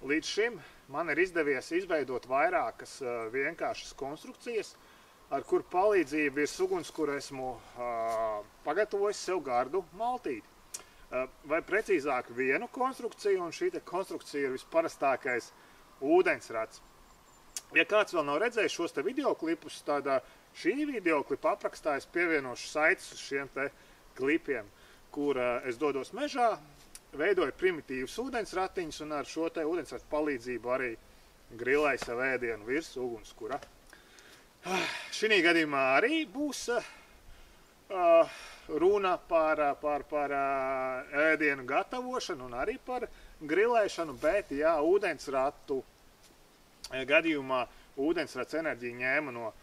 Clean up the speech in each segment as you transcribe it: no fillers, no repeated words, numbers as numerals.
līdz šim man ir izdevies izveidot vairākas vienkāršas konstrukcijas, ar kuru palīdzību virs ugunskura esmu pagatavojis sev gardu maltīti. Vai precīzāk vienu konstrukciju, un šī konstrukcija ir visparastākais ūdensrats. Ja kāds vēl nav redzējis šos te videoklipus, tad šī videoklipa aprakstā es pievienošu saites uz šiem te klipiem, kur es dodos mežā, veidoju primitīvus ūdensratiņus un ar šo te ūdensratu palīdzību arī grilēju savu ēdienu virs ugunskura. Šī gadījumā arī būs runa par ēdienu gatavošanu un arī par grilēšanu, bet ja ūdensratu gadījumā ūdensrats enerģiju ņēma no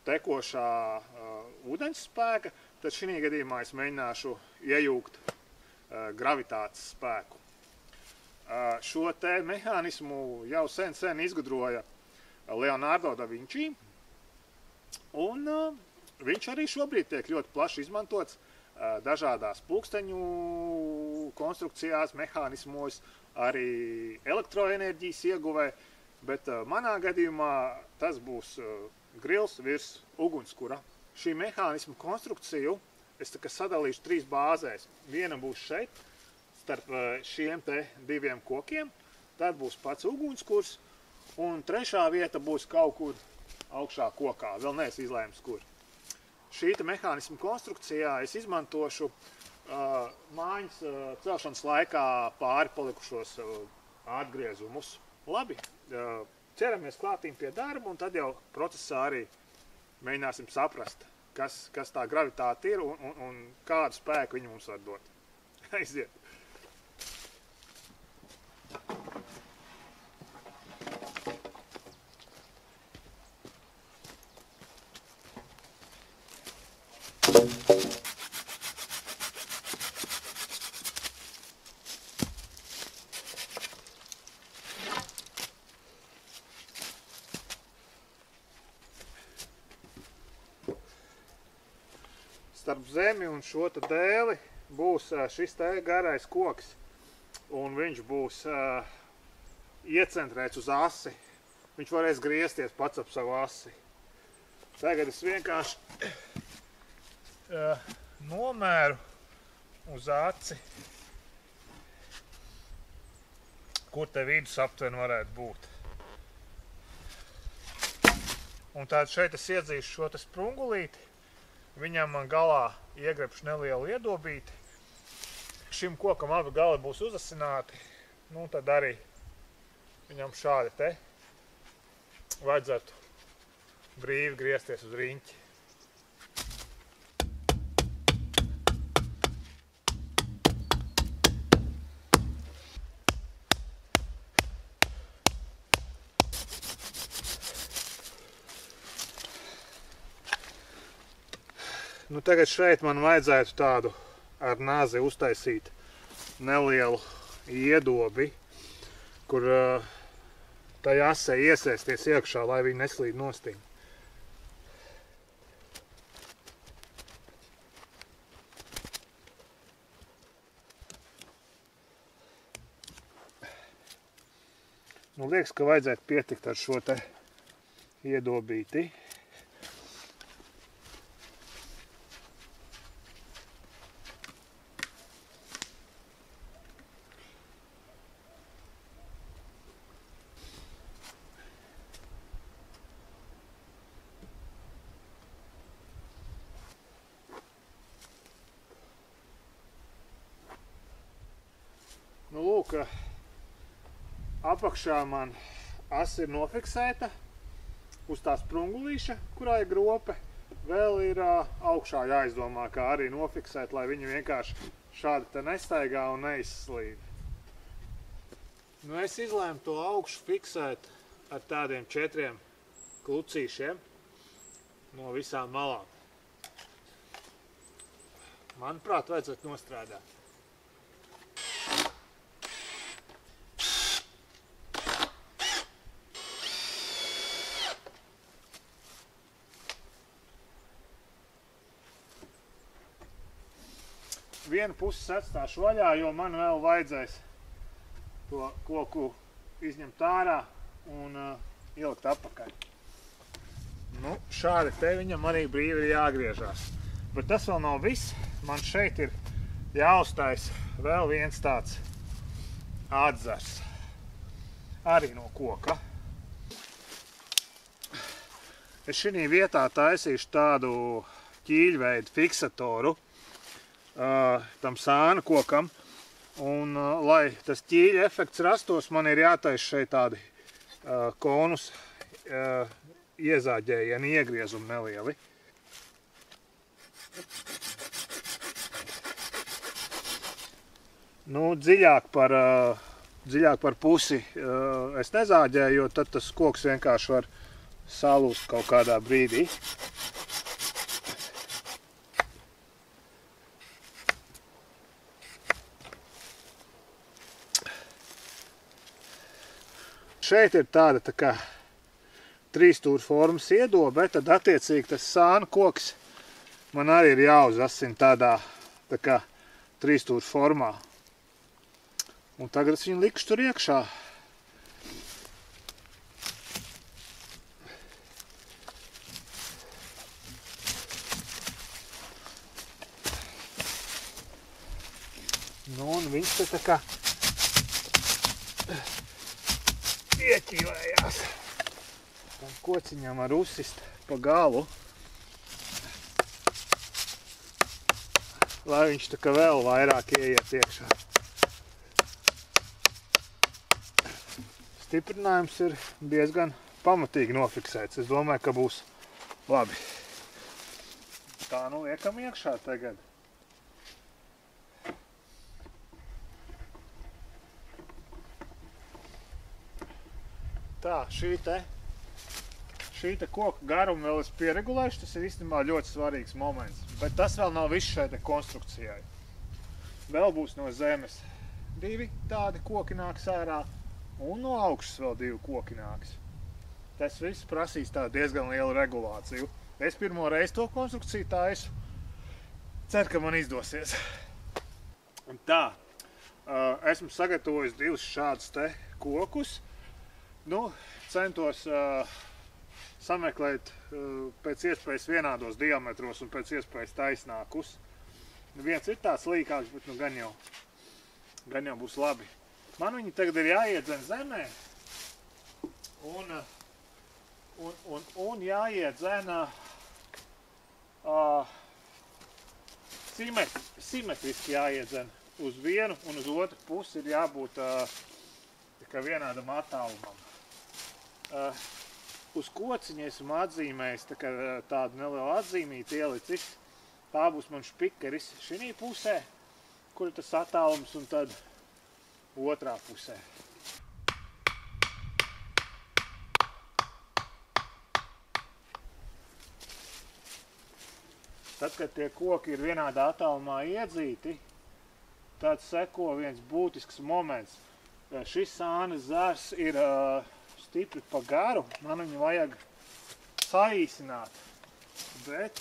tekošā ūdens spēka, tad šī gadījumā es mēģināšu iejūgt gravitātes spēku. Šo te mehānismu jau sen izgudroja Leonardo da Vinci, un viņš arī šobrīd tiek ļoti plaši izmantots dažādās pulksteņu konstrukcijās, mehānismos, arī elektroenerģijas ieguvē, bet manā gadījumā tas būs grils virs ugunskura. Šī mehānismu konstrukciju es sadalīšu 3 bāzēs. Viena būs šeit, starp šiem te 2 kokiem, tad būs pats ugunskurs, un 3. vieta būs kaut kur augšā kokā, vēl neesmu izlēmis kur. Šī mehānismu konstrukcijā es izmantošu mājas celšanas laikā pāri palikušos atgriezumus. Labi, ķeramies klātīm pie darba, un tad jau procesā arī mēģināsim saprast, kas tā gravitāte ir un kādu spēku viņi mums var dot. Aiziet! Starp zemi un šo te dēli būs šis te garais koks, un viņš būs iecentrēts uz asi. Viņš varēs griezties pats ap savu asi. Tagad es vienkārši nomēru uz aci, kur te vidus aptuveni varētu būt. Un tātad šeit es iedzīšu šo te sprungulīti. Viņam galā iegrebšu nelielu iedobīti. Šim kokam abi gali būs uzasināti. Nu, tad arī viņam šādi te vajadzētu brīvi griezties uz riņķi. Nu, tagad šeit man vajadzētu tādu ar nazi uztaisīt nelielu iedobi, kur tai asē iesēsties iekšā, lai viņi neslīd nostīm. Nu, liekas, ka vajadzētu pietikt ar šo te iedobīti. Nu, lūk, apakšā man asa ir nofiksēta uz tā sprungulīša, kurā ir grope. Vēl ir augšā jāizdomā, kā arī nofiksēt, lai viņi vienkārši šādi te nestaigā un neizslīd. Nu, es izlēmu to augšu fiksēt ar tādiem 4 klucīšiem no visām malām. Manuprāt, vajadzētu nostrādāt. Vienu pusi atstāšu vaļā, jo man vēl vajadzēs to koku izņemt ārā un ielikt atpakaļ. Nu, šādi te viņam arī brīvi ir jāgriežās. Bet tas vēl nav viss. Man šeit ir jāuztais vēl viens tāds atzars. Arī no koka. Es šī vietā taisīšu tādu ķīļveidu fiksatoru tam sānu kokam. Un, lai tas ķīļa efekts rastos, man ir jātaisa šeit tādi konus iezāģējieni, iegriezumi nelieli. Nu, dziļāk par pusi es nezāģēju, jo tad tas koks vienkārši var salūst kaut kādā brīdī. Šeit ir tāda tā kā trīsstūra formas iedobe, tad attiecīgi tas sānu koks man arī ir jāuzasina tādā tā kā trīsstūra formā. Un tagad es viņu likšu tur iekšā. Nu, un viņš te tā kā ieķīlējās. Tam kociņam ar uzsist pa galu. Lai viņš tā kā vēl vairāk ieiet iekšā. Stiprinājums ir diezgan pamatīgi nofiksēts. Es domāju, ka būs labi. Tā nu liekam iekšā tagad. Tā, šī te koka garumu vēl es pieregulēšu, tas ir īstenībā ļoti svarīgs moments. Bet tas vēl nav viss šai te konstrukcijai. Vēl būs no zemes 2 tādi koki nāks ārā, un no augšas vēl 2 koki nāks. Tas viss prasīs tādu diezgan lielu regulāciju. Es pirmo reizi to konstrukciju taisu. Ceru, ka man izdosies. Un tā, esmu sagatavojis 2 šādus te kokus. Nu, centos sameklēt pēc iespējas vienādos diametros un pēc iespējas taisnākus. Viens ir tāds līkāks, bet nu gan jau būs labi. Man viņi tagad ir jāiedzen zemē un jāiedzen simetriski jāiedzen. Uz vienu un uz otru pusi ir jābūt tikai vienādam attālumam. Uz kociņa esmu atzīmējis tādu nelielu atzīmīti ielicis. Tā būs man špikeris šī pusē, kur ir tas attālums, un tad otrā pusē. Tad, kad tie koki ir vienādā attālumā iedzīti, tad seko viens būtisks moments. Šis sānes zars ir stipri pa garu, man viņu vajag saīsināt, bet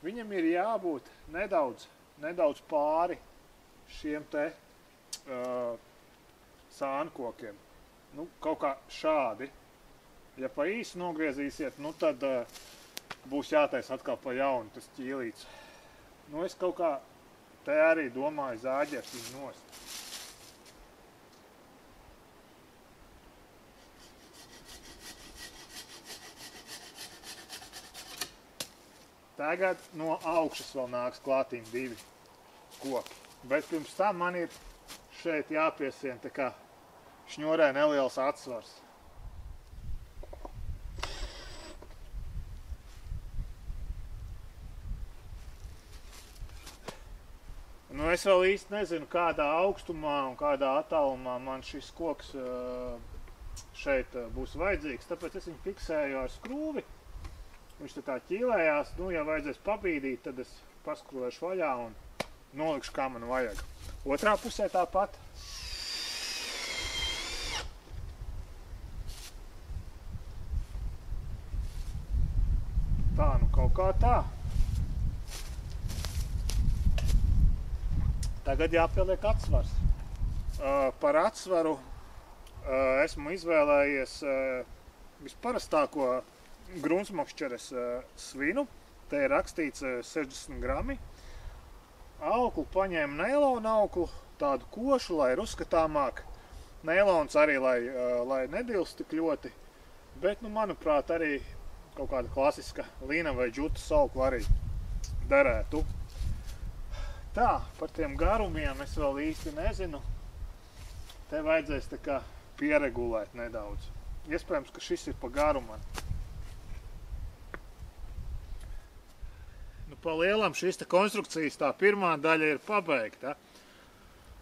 viņam ir jābūt nedaudz pāri šiem te sānkokiem. Nu, kaut kā šādi. Ja pa īsi nogriezīsiet, nu tad būs jātaisa atkal pa jaunu tas ķīlīts. Nu, es kaut kā te arī domāju zāģēt viņu nost. Tagad no augšas vēl nāks klātīm 2 koki. Bet pirms tam man ir šeit jāpiesien tā kā šņurē neliels atsvars. Nu, es vēl īsti nezinu, kādā augstumā un kādā attālumā man šis koks šeit būs vajadzīgs, tāpēc es viņu fiksēju ar skrūvi. Viņš tā kā ķīlējās, nu, ja vajadzēs pabīdīt, tad es paskrūvēšu vaļā un nolikšu, kā man vajag. Otrā pusē tāpat. Tā, nu kaut kā tā. Tagad jāpieliek atsvars. Par atsvaru esmu izvēlējies visparastāko gruntsmokšķeres svinu. Te ir rakstīts 60 grami. Auklu paņēmu neilonu auklu, tādu košu, lai ir uzskatāmāk. Neilons arī, lai nedilst tik ļoti. Bet, manuprāt, arī kaut kāda klasiska līna vai džutas aukla arī derētu. Tā, par tiem garumiem es vēl īsti nezinu. Te vajadzēs tā kā pieregulēt nedaudz. Iespējams, ka šis ir pa garu man. Pa lielam šīs konstrukcijas tā pirmā daļa ir pabeigta.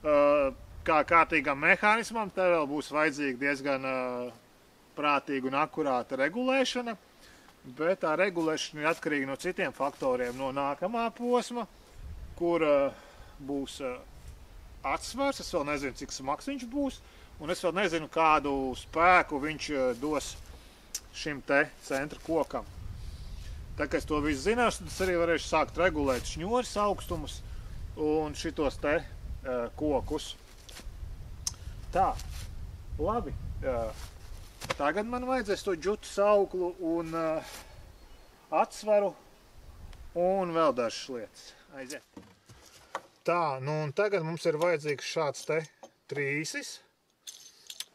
Kā kārtīgam mehānismam te vēl būs vajadzīga diezgan prātīga un akurāta regulēšana, bet tā regulēšana ir atkarīga no citiem faktoriem, no nākamā posma, kur būs atsvars, es vēl nezinu, cik smags viņš būs, un es vēl nezinu, kādu spēku viņš dos šim te centra kokam. Tā kā es to visu zināšu, tad es arī varēšu sākt regulēt šņoris augstumus un šitos te kokus. Tā, labi. Tagad man vajadzēs to džutas auklu un atsvaru un vēl dažas lietas. Aiziet. Tā, un tagad mums ir vajadzīgs šāds te trīsis.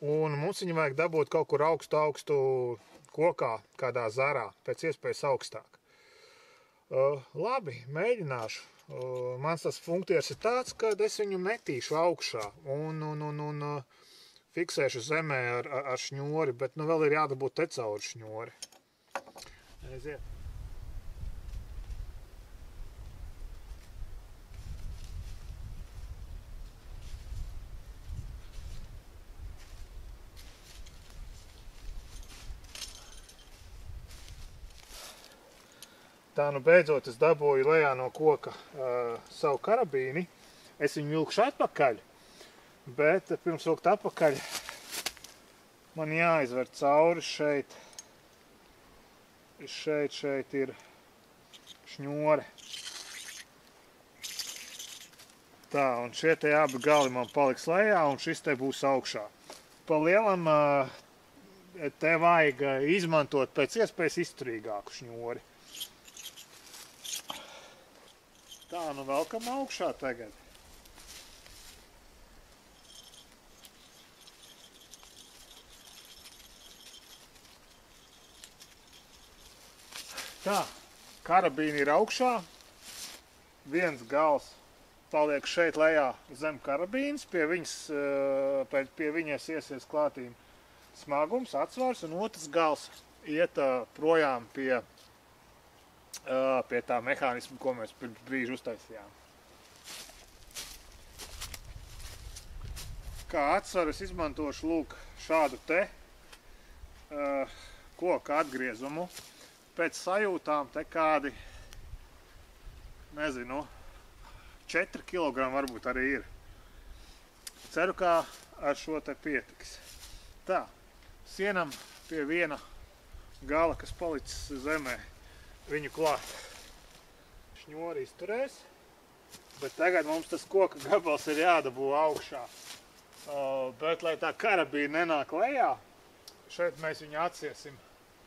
Un mums viņu vajag dabūt kaut kur augstu kokā, kādā zarā, pēc iespējas augstāk. Labi, mēģināšu. Mans tas funkcijas ir tāds, ka es viņu metīšu augšā un fiksēšu zemē ar šņori, bet vēl ir jādabūt te cauri šņori. Aiziet. Tā, beidzot es dabūju lejā no koka savu karabīni. Es viņu vilkšu atpakaļ, bet pirms vilkt atpakaļ man jāizver cauri šeit. Šeit ir šņore. Tā, un šie te abi gali man paliks lejā, un šis te būs augšā. Pa lielam te vajag izmantot pēc iespējas izturīgāku šņori. Tā, velkam augšā tagad. Tā, karabīni ir augšā. Viens gals paliek šeit lejā zem karabīnas. Pie viņas iesies klātīm smagums, atsvars, un otrs gals iet projām pie tā mehānisma, ko mēs pirms brīža uztaisījām. Kā atsvaru es izmantošu lūk šādu te koka atgriezumu. Pēc sajūtām te kādi, nezinu, 4 kg varbūt arī ir. Ceru, ka ar šo te pietiks. Tā, sienam pie viena gala, kas palicis zemē, viņu klāt. Šņori izturēs, bet tagad mums tas koka gabals ir jādabū augšā. Bet, lai tā karabīna nenāk lejā, šeit mēs viņu atsiesim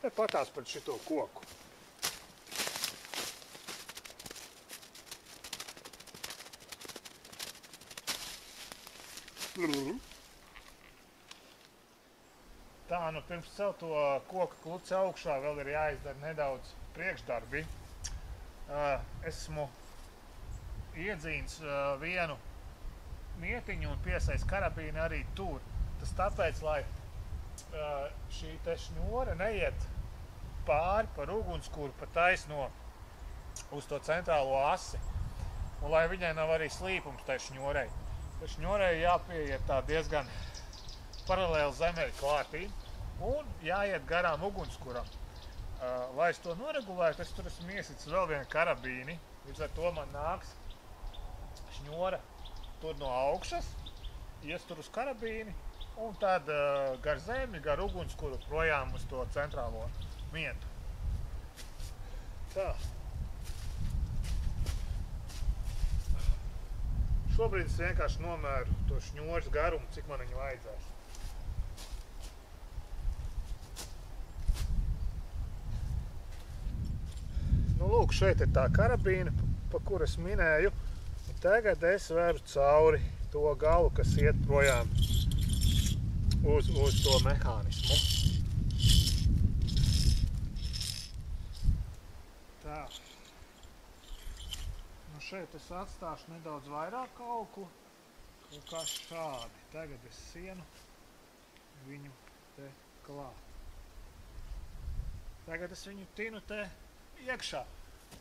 te patās pret šito koku. Tā, pirms celt to koka kluci augšā vēl ir jāizdara nedaudz priekšdarbi. Esmu iedzīns vienu mietiņu un piesaist karabīni arī tur. Tas tāpēc, lai šī te šņore neiet pāri par ugunskura pa taisno uz to centrālo asi. Un lai viņai nav arī slīpums tai šņorei. Tai šņorei jāpieiet tā diezgan paralēli zemē klātīm un jāiet garām ugunskuram. Lai es to noregulētu, es tur esmu iesicis vēl vienu karabīni, līdz ar to man nāks šņore tur no augšas, iestur uz karabīni un tad gar zemi, gar ugunskuru projām uz to centrālo mietu. Tā. Šobrīd es vienkārši nomēru to šņores garumu, cik man viņu vajadzēs. lūk, šeit ir tā karabīna, pa kuras minēju. Tagad es veru cauri to galu, kas iet projām uz to mehānismu. Tā. Nu šeit es atstāšu nedaudz vairāk auklu, kā šādi. Tagad es sienu viņu te klāt. Tagad es viņu tinu te iekšā,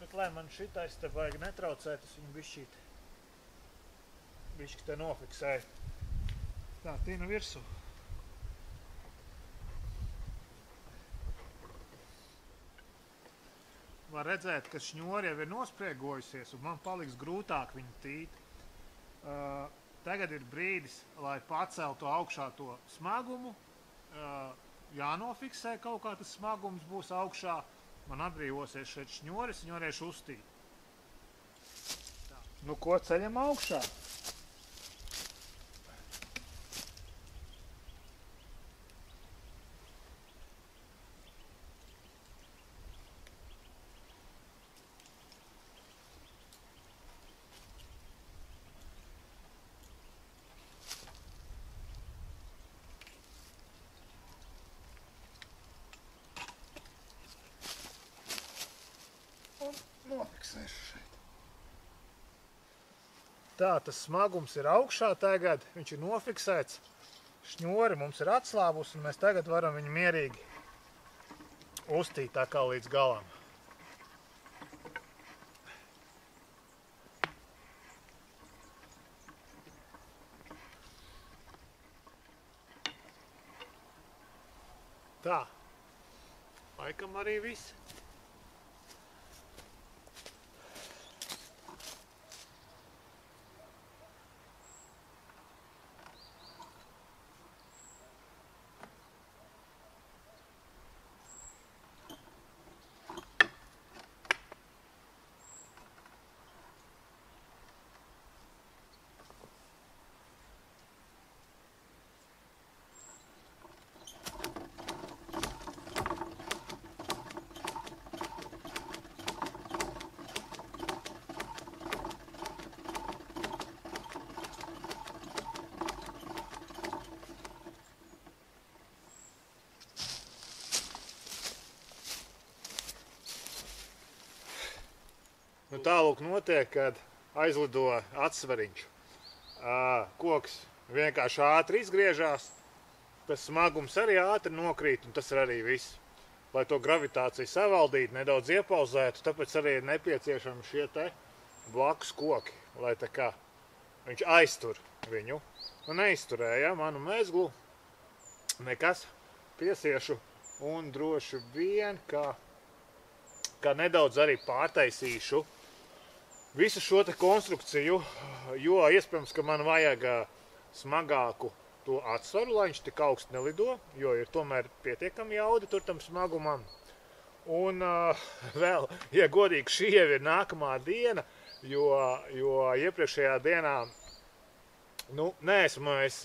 bet lai man šitais te vajag netraucēt, es viņu bišķi te nofiksēju. Tā, tinu virsū. Var redzēt, ka šņori jau ir nospriegojusies un man paliks grūtāk viņu tīt. Tagad ir brīdis, lai paceltu augšā to smagumu. Jānofiksē kaut kā tas smagums būs augšā. Man atbrīvosies šeit šņoris, viņu varēšu uztīt. Tā. Nu ko, ceļam augšā? Nofiksēšu šeit. Tā, tas smagums ir augšā tagad, viņš ir nofiksēts. Šņori mums ir atslābus un mēs tagad varam viņu mierīgi uztīt tā kā līdz galam. Tā, laikam arī viss. Nu tālūk notiek, kad aizlido atsvariņš. Koks vienkārši ātri izgriežās, tas smagums arī ātri nokrīt, un tas ir arī viss. Lai to gravitāciju savaldītu, nedaudz iepauzētu, tāpēc arī ir nepieciešami šie te blakus koki, lai tā kā viņš aiztur viņu. Nu neizturēja manu mezglu, nekas, piesiešu un droši vien, kā nedaudz arī pārtaisīšu visu šo te konstrukciju, jo iespējams, ka man vajag smagāku to atsvaru, lai viņš tik augstu nelido, jo ir tomēr pietiekami jaudi tur tam smagumam. Un vēl, ja godīgi, šī jau ir nākamā diena, jo iepriekšējā dienā, nu, neesmu es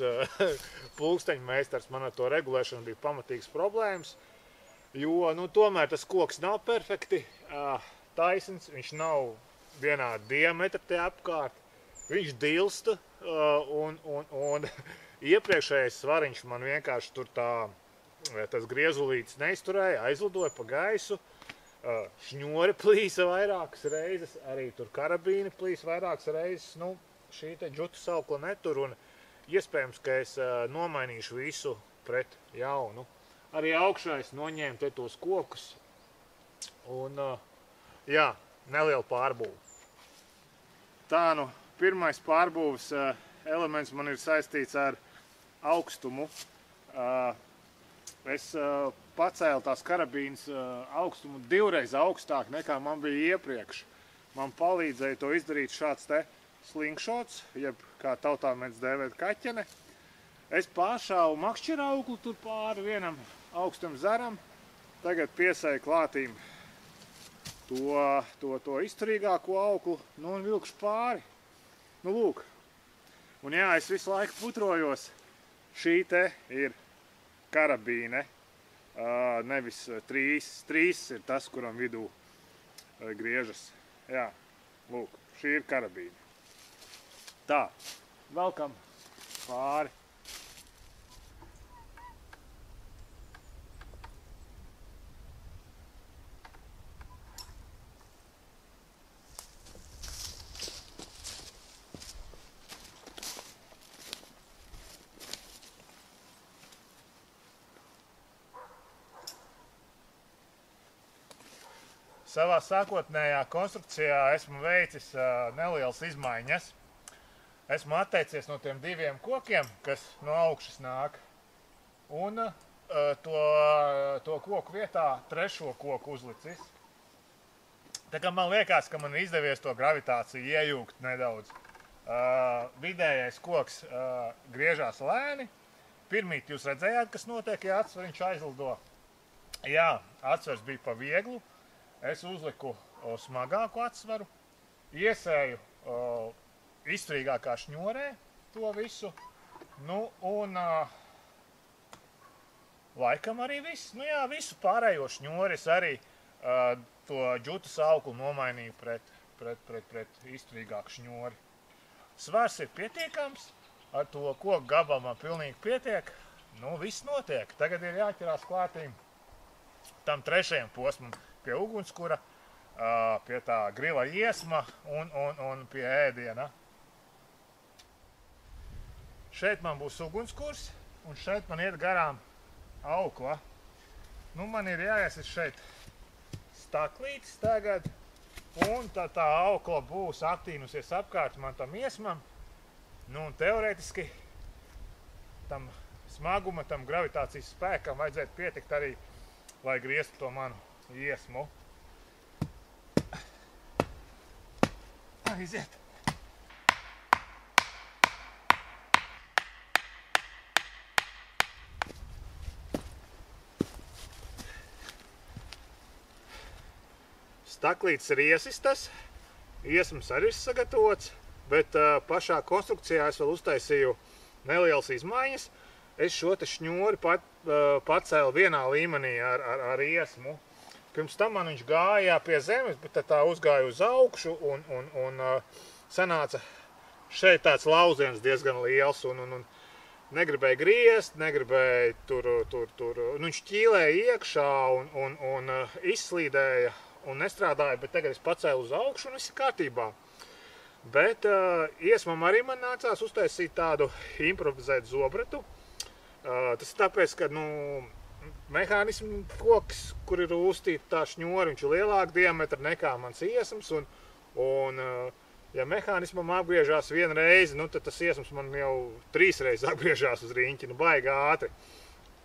pulksteņmeistars, man ar to regulēšanu bija pamatīgas problēmas, jo, nu, tomēr tas koks nav perfekti taisns, viņš nav vienā diametra te apkārt, viņš dilsta, un iepriekšējais svariņš man vienkārši tur tas griezulītis neizturēja, aizlidoja pa gaisu, šņori plīsa vairākas reizes, arī tur karabīni plīsa vairākas reizes, nu, šī te džutu saukla netur, un iespējams, ka es nomainīšu visu pret jaunu. Arī augšā es noņēmu te tos kokus, un, jā, neliela pārbūve. Tā, nu, pirmais pārbūves elements man ir saistīts ar augstumu. Es pacēlu tās karabīnas augstumu 2 reiz augstāk nekā man bija iepriekš. Man palīdzēja to izdarīt šāds te slingšots, jeb kā tautā mēs dēvēt kaķene. Es pāršāvu makšķerauglu tur pāri vienam augstam zaram, tagad piesēju klātīm to izturīgāko auklu, nu un vilkšu pāri. Nu lūk. Un jā, es visu laiku putrojos. Šī te ir karabīne, nevis trīs ir tas, kuram vidū griežas. Jā, lūk, šī ir karabīna. Tā, velkam pāri. Savā sākotnējā konstrukcijā esmu veicis nelielas izmaiņas. Esmu atteicies no tiem 2 kokiem, kas no augšas nāk, un to koku vietā 3. koku uzlicis. Tā kā man liekas, ka man ir izdevies to gravitāciju iejūgt nedaudz. Vidējais koks griežās lēni. Pirmīt jūs redzējāt, kas notiek, ja atsvariņš aizlido. Jā, atsvars bija pa vieglu. Es uzliku smagāku atsvaru, iesēju izturīgākā šņorē to visu, nu un laikam arī viss. Nu jā, visu pārējo šņori es arī to džutas auklu nomainīju pret izturīgāku šņori. Svars ir pietiekams, ar to koku gabalu man pilnīgi pietiek, nu viss notiek. Tagad ir jāķerās klātīm tam 3. posmam. Pie ugunskura, pie tā grila iesma un pie ēdiena. Šeit man būs ugunskurs, un šeit man iet garām aukla. Nu, man ir jāiesit šeit staklītis tagad, un tā aukla būs attīnusies apkārt man tam iesmam. Nu, un teorētiski tam smaguma, tam gravitācijas spēkam vajadzētu pietikt arī, lai griestu to manu iesmu. Aiziet! Staklītis ir iesistas, iesmas arī ir sagatavots, bet pašā konstrukcijā es vēl uztaisīju nelielas izmaiņas. Es šo te šņori pacēlu vienā līmenī ar iesmu. Pirms tam man viņš gāja pie zemes, bet tā uzgāja uz augšu un sanāca šeit tāds lauziens diezgan liels un negribēja griezt, negribēja tur, nu viņš ķīlēja iekšā un izslīdēja un nestrādāja, bet tagad es pacēlu uz augšu un viss ir kārtībā. Bet iesmam arī man nācās uztaisīt tādu improvizētu zobretu. Tas ir tāpēc, ka, nu, mehānismu koks, kur ir uztīta tā šņori, viņš ir lielāka diametra nekā mans iesms, un ja mehānismam apgriežās 1 reizi, nu, tad tas iesms man jau 3 reizes apgriežās uz riņķi, nu, baigi ātri.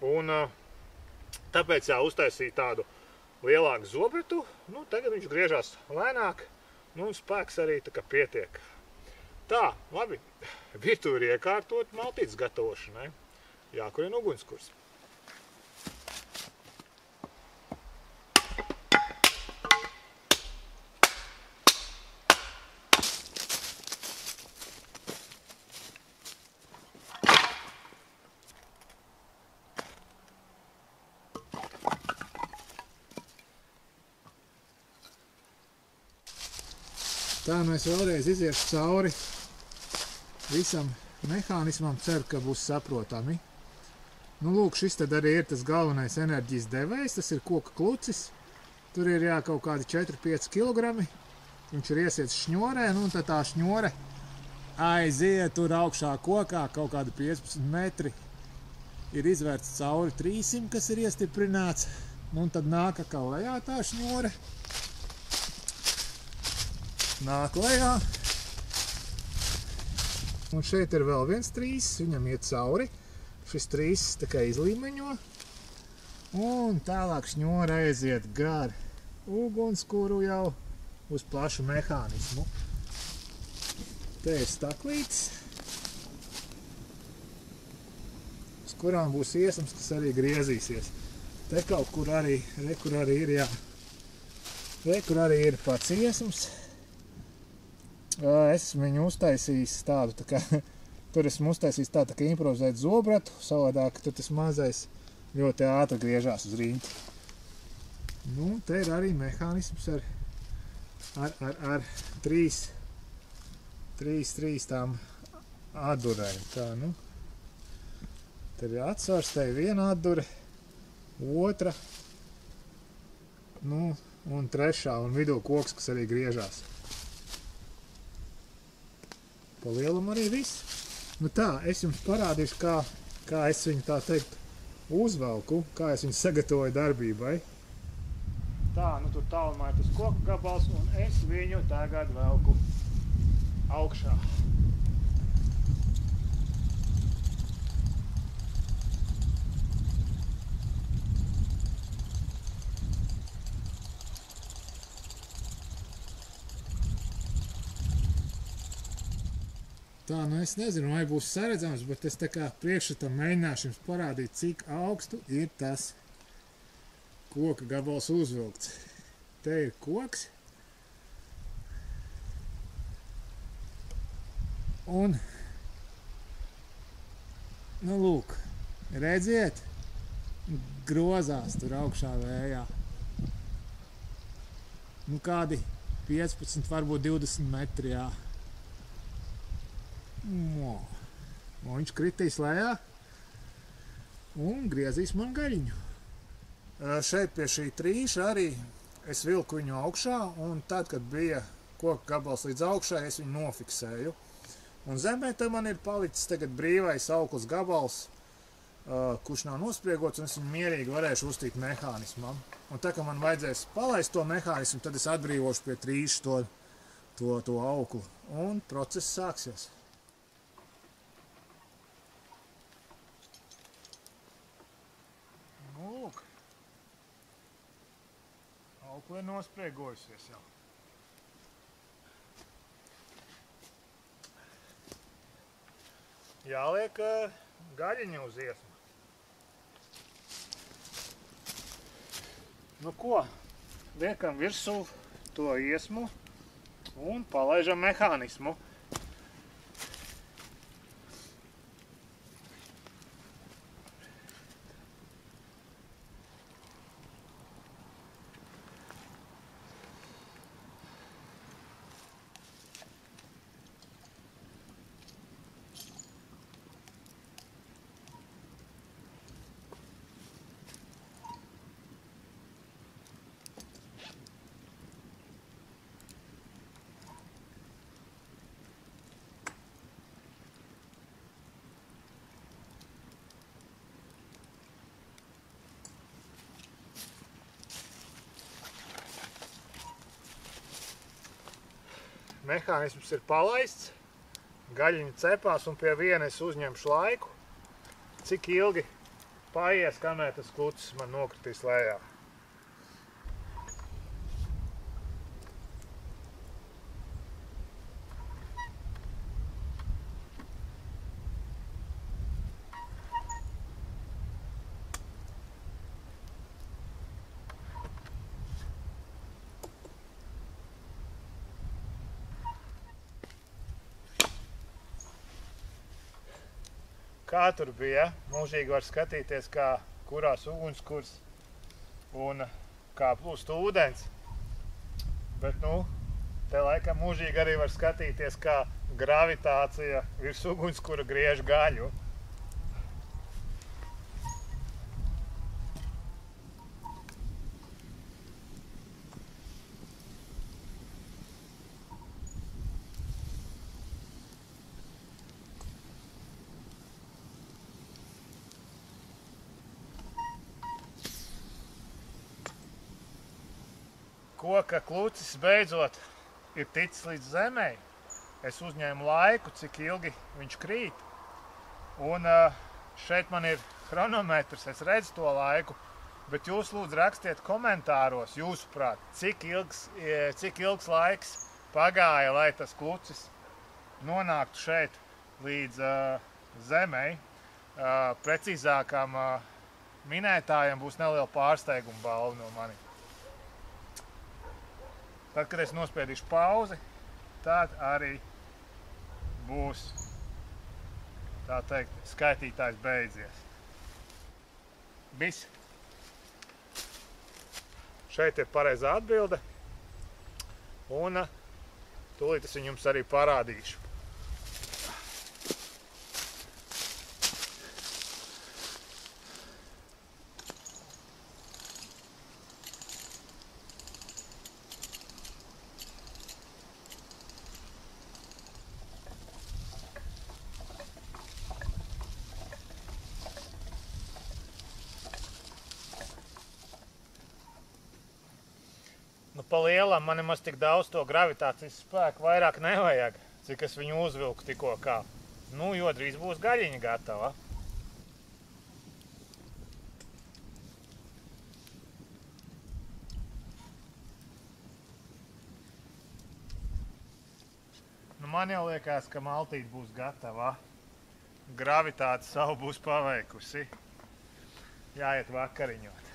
Un tāpēc uztaisīja tādu lielāku zobretu, nu, tagad viņš griežās lēnāk, nu, un spēks arī tā kā pietiek. Tā, labi, virtuve ir iekārtot maltītes gatavošanai. Jākurina ugunskurs. Tā, nu es vēlreiz iziešu cauri visam mehānismam, ceru, ka būs saprotami. Nu, lūk, šis tad arī ir tas galvenais enerģijas devējs, tas ir koka klucis. Tur ir kaut kādi 4-5 kg. Viņš ir iesiets šņorē, nu, un tad tā šņore aiziet tur augšā kokā, kaut kādi 15 metri. Ir izvērts cauri 300, kas ir iestiprināts, nu, un tad nāk atkal lejā tā šņore. Nāk lejā. Un šeit ir vēl viens trīsis, viņam iet cauri. Šis trīsis tā kā izlīmeņo. Un tālāk šņora aiziet gar ugunskuru jau uz plašu mehānismu. Te ir staklītis, uz kurām būs iesams, kas arī griezīsies. Te kaut kur arī, kur arī ir, jā. Kur arī ir pats iesams. Esmu viņu uztaisījis tādu, tā kā, tur esmu uztaisījis tādu, tā kā improvizēt zobratu, savādāk tur tas mazais ļoti ātri griežās uz riņķi. Nu, te ir arī mehānisms ar ar trīs tām atdurēm. Tā, nu. Te ir atsvars, te ir viena atdure, otra, nu, un trešā, un vidū koks, kas arī griežās. Pa lielumu arī viss. Nu tā, es jums parādīšu, kā es viņu tā teikt uzvelku, kā es viņu sagatavoju darbībai. Tā, nu tur tālumā ir tas koku gabals, un es viņu tagad velku augšā. Tā, nu es nezinu, vai būs saredzams, bet es tā kā priekšratam mēģināšu jums parādīt, cik augstu ir tas koka gabals uzvilkts. Te ir koks. Un, nu lūk, redziet, grozās tur augšā vējā. Nu kādi 15, varbūt 20 metri, jā. Un viņš kritīs lejā un griezīs man gaļiņu. Šeit pie šī trīša arī es vilku viņu augšā, un tad, kad bija koka gabals līdz augšai, es viņu nofiksēju. Un zemē te man ir palicis tagad brīvais auklas gabals, kurš nav nospriegots, un es viņu mierīgi varēšu uztīt mehānismam. Un tā, ka man vajadzēs palaist to mehānismu, tad es atbrīvošu pie trīša to auklu, un process sāksies. Aukla ir nospriegojusies jau. Jāliek gaļiņu uz iesmu. Nu ko, liekam virsū to iesmu un palaižam mehānismu. Mehānisms ir palaists, gaļiņa cepās, un pie viena es uzņemšu laiku, cik ilgi paies, kamēr tas klucis man nokritīs lejā. Kā tur bija, mūžīgi var skatīties, kā kurās ugunskurs un kā plūst ūdens. Bet, nu, te laikam mūžīgi arī var skatīties, kā gravitācija virs ugunskura griež gaļu. Koka klucis beidzot ir ticis līdz zemei. Es uzņēmu laiku, cik ilgi viņš krīt. Un šeit man ir chronometrs, es redzu to laiku, bet jūs lūdzu rakstiet komentāros, jūsuprāt, cik ilgs laiks pagāja, lai tas klucis nonāktu šeit līdz zemei. Precīzākam minētājam būs neliela pārsteiguma balva no mani. Tad, kad es nospiedīšu pauzi, tad arī būs, tā teikt, skaitītājs beidzies. Viss. Šeit ir pareizā atbilde. Un tūlīt es viņu jums arī parādīšu. Nu, pa lielam man nemaz tik daudz to gravitācijas spēku vairāk nevajag, cik es viņu uzvilku tikko kā. Nu, jo drīz būs gaļiņa gatava. Nu, man jau liekas, ka maltīte būs gatava. Gravitāte savu būs paveikusi. Jāiet vakariņot.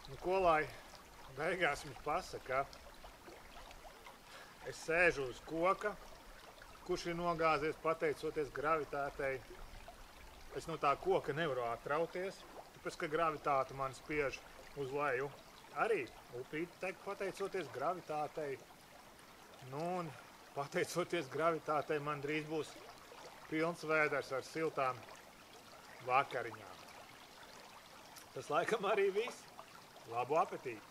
Nu, ko lai beigās mums pasaka? Es sēžu uz koka, kurš ir nogāzies pateicoties gravitātei. Es no tā koka nevaru atrauties, tāpēc, ka gravitāte man spiež uz leju. Arī upīte tek pateicoties gravitātei. Nu, un pateicoties gravitātei man drīz būs pilns vēders ar siltām vakariņām. Tas laikam arī viss. Labu apetīti!